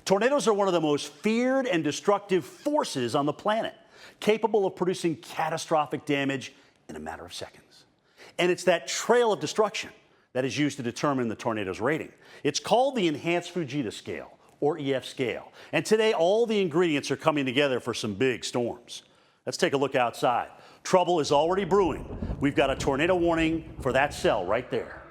Tornadoes are one of the most feared and destructive forces on the planet, capable of producing catastrophic damage in a matter of seconds. And it's that trail of destruction that is used to determine the tornado's rating. It's called the Enhanced Fujita Scale, or EF scale. And today, all the ingredients are coming together for some big storms. Let's take a look outside. Trouble is already brewing. We've got a tornado warning for that cell right there.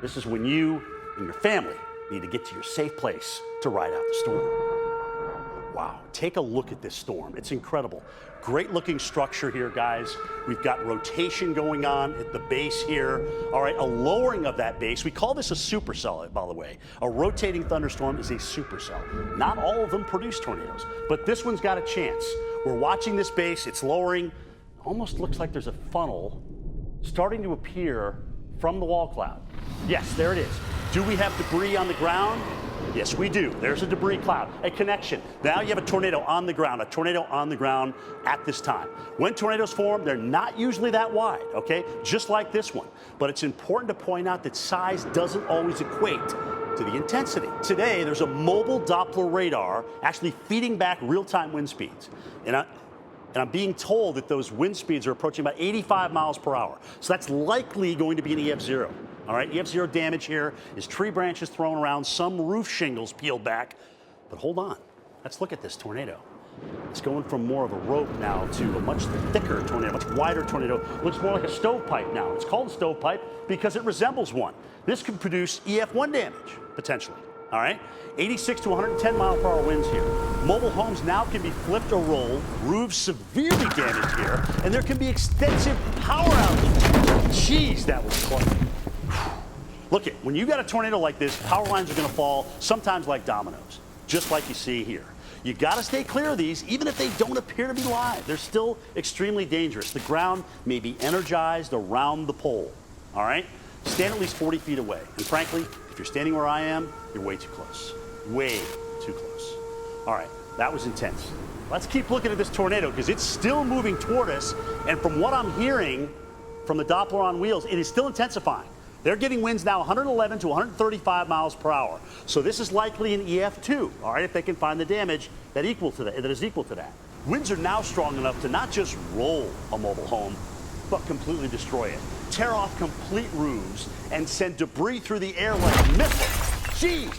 This is when you and your family need to get to your safe place to ride out the storm. Wow, take a look at this storm. It's incredible. Great looking structure here, guys. We've got rotation going on at the base here. All right, a lowering of that base. We call this a supercell, by the way. A rotating thunderstorm is a supercell. Not all of them produce tornadoes, but this one's got a chance. We're watching this base, it's lowering. Almost looks like there's a funnel starting to appear from the wall cloud. Yes, there it is. Do we have debris on the ground? Yes, we do. There's a debris cloud, a connection. Now you have a tornado on the ground at this time. When tornadoes form, they're not usually that wide, okay? Just like this one. But it's important to point out that size doesn't always equate to the intensity. Today, there's a mobile Doppler radar actually feeding back real-time wind speeds. And I'm being told that those wind speeds are approaching about 85 miles per hour. So that's likely going to be an Ef0. All right, Ef0 damage here is tree branches thrown around, some roof shingles peeled back. But hold on, let's look at this tornado. It's going from more of a rope now to a much thicker tornado, much wider tornado. Looks more like a stovepipe now. It's called a stovepipe because it resembles one. This could produce Ef1 damage, potentially. All right, 86 to 110 mile per hour winds here. Mobile homes now can be flipped or rolled, roofs severely damaged here, and there can be extensive power outages. Jeez, that was close. Look, when you got a tornado like this, power lines are going to fall, sometimes like dominoes, just like you see here. You got to stay clear of these, even if they don't appear to be live. They're still extremely dangerous. The ground may be energized around the pole. All right, stand at least 40 feet away. And frankly, if you're standing where I am, you're way too close. Way too close. All right, that was intense. Let's keep looking at this tornado because it's still moving toward us. And from what I'm hearing from the Doppler on wheels, it is still intensifying. They're getting winds now 111 to 135 miles per hour. So this is likely an Ef2, all right, if they can find the damage that is equal to that. Winds are now strong enough to not just roll a mobile home, but completely destroy it. Tear off complete roofs and send debris through the air like missiles. Jeez,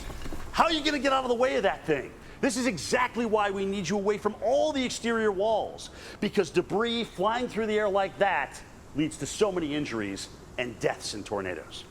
how are you going to get out of the way of that thing? This is exactly why we need you away from all the exterior walls, because debris flying through the air like that leads to so many injuries and deaths in tornadoes.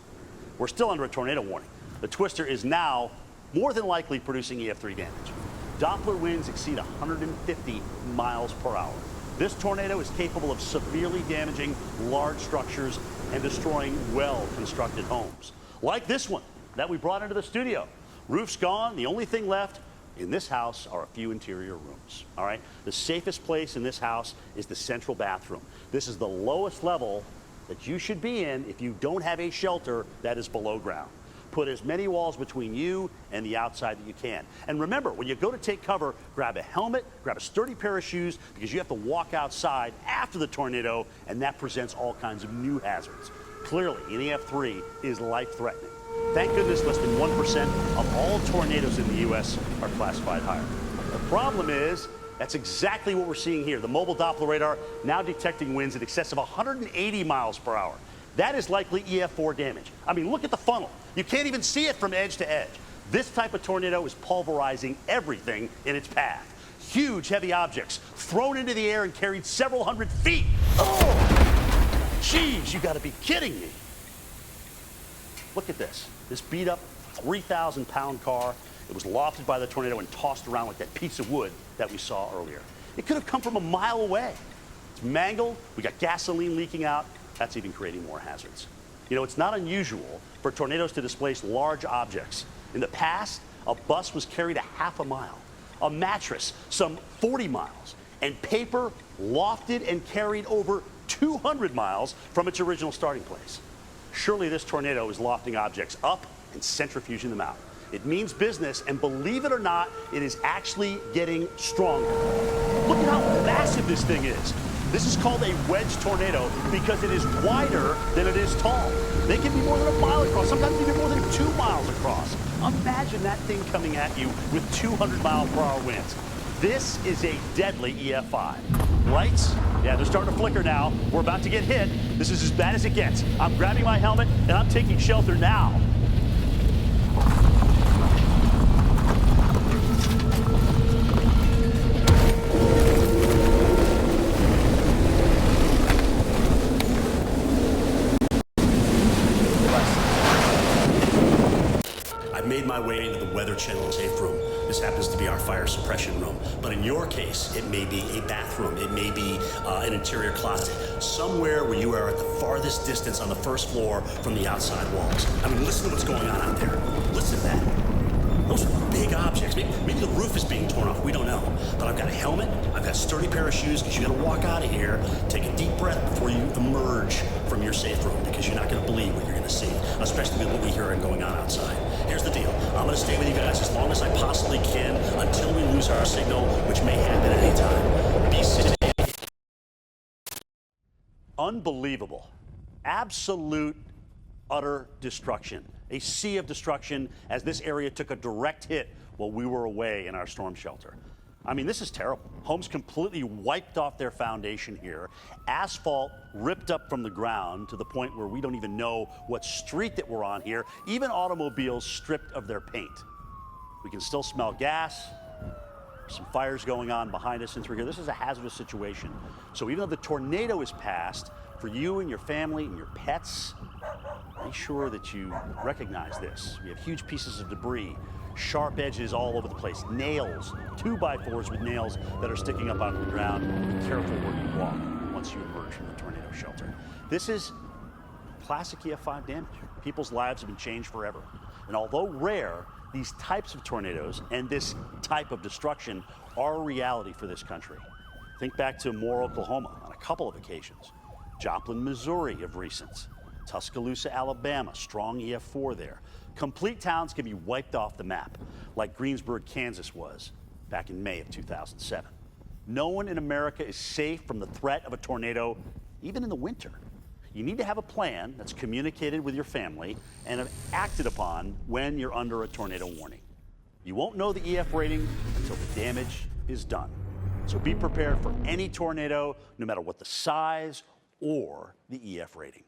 We're still under a tornado warning. The twister is now more than likely producing Ef3 damage. Doppler winds exceed 150 miles per hour. This tornado is capable of severely damaging large structures and destroying well-constructed homes. Like this one that we brought into the studio. Roof's gone. The only thing left in this house are a few interior rooms. All right? The safest place in this house is the central bathroom. This is the lowest level that you should be in if you don't have a shelter that is below ground. Put as many walls between you and the outside that you can. And remember, when you go to take cover, grab a helmet, grab a sturdy pair of shoes, because you have to walk outside after the tornado, and that presents all kinds of new hazards. Clearly, an Ef3 is life-threatening. Thank goodness less than 1% of all tornadoes in the U.S. are classified higher. The problem is, that's exactly what we're seeing here. The mobile Doppler radar now detecting winds in excess of 180 miles per hour. That is likely Ef4 damage. I mean, look at the funnel. You can't even see it from edge to edge. This type of tornado is pulverizing everything in its path. Huge, heavy objects thrown into the air and carried several hundred feet. Oh, jeez, you gotta be kidding me. Look at this. This beat up 3,000-pound car. It was lofted by the tornado and tossed around like that piece of wood that we saw earlier. It could have come from a mile away. It's mangled. We got gasoline leaking out. That's even creating more hazards. You know, it's not unusual for tornadoes to displace large objects. In the past, a bus was carried a half a mile, a mattress some 40 miles, and paper lofted and carried over 200 miles from its original starting place. Surely this tornado is lofting objects up and centrifuging them out. It means business, and believe it or not, it is actually getting stronger. Look at how massive this thing is. This is called a wedge tornado because it is wider than it is tall. They can be more than a mile across, sometimes even more than 2 miles across. Imagine that thing coming at you with 200-mile-per-hour winds. This is a deadly Ef3. Lights? Yeah, they're starting to flicker now. We're about to get hit. This is as bad as it gets. I'm grabbing my helmet, and I'm taking shelter now. Made my way into the Weather Channel safe room. This happens to be our fire suppression room. But in your case, it may be a bathroom. It may be an interior closet. Somewhere where you are at the farthest distance on the first floor from the outside walls. I mean, listen to what's going on out there. Listen to that. Those are big objects. Maybe the roof is being torn off. We don't know. But I've got a helmet. I've got a sturdy pair of shoes because you got to walk out of here. Take a deep breath before you emerge from your safe room because you're not going to believe what you're going to see, especially with what we hear going on outside. Here's the deal. I'm going to stay with you guys as long as I possibly can until we lose our signal, which may happen at any time. Be safe. Unbelievable. Absolute, utter destruction. A sea of destruction as this area took a direct hit while we were away in our storm shelter. I mean, this is terrible. Homes completely wiped off their foundation here. Asphalt ripped up from the ground to the point where we don't even know what street that we're on here. Even automobiles stripped of their paint. We can still smell gas. Some fires going on behind us since we're here. This is a hazardous situation. So even though the tornado is past, for you and your family and your pets, make sure that you recognize this. We have huge pieces of debris, sharp edges all over the place, nails, 2x4s with nails that are sticking up onto the ground. Be careful where you walk once you emerge from the tornado shelter. This is classic Ef3 damage. People's lives have been changed forever. And although rare, these types of tornadoes and this type of destruction are a reality for this country. Think back to Moore, Oklahoma on a couple of occasions. Joplin, Missouri of recent. Tuscaloosa, Alabama, strong Ef4 there. Complete towns can be wiped off the map, like Greensburg, Kansas was back in May of 2007. No one in America is safe from the threat of a tornado, even in the winter. You need to have a plan that's communicated with your family and acted upon when you're under a tornado warning. You won't know the EF rating until the damage is done. So be prepared for any tornado, no matter what the size or the EF rating.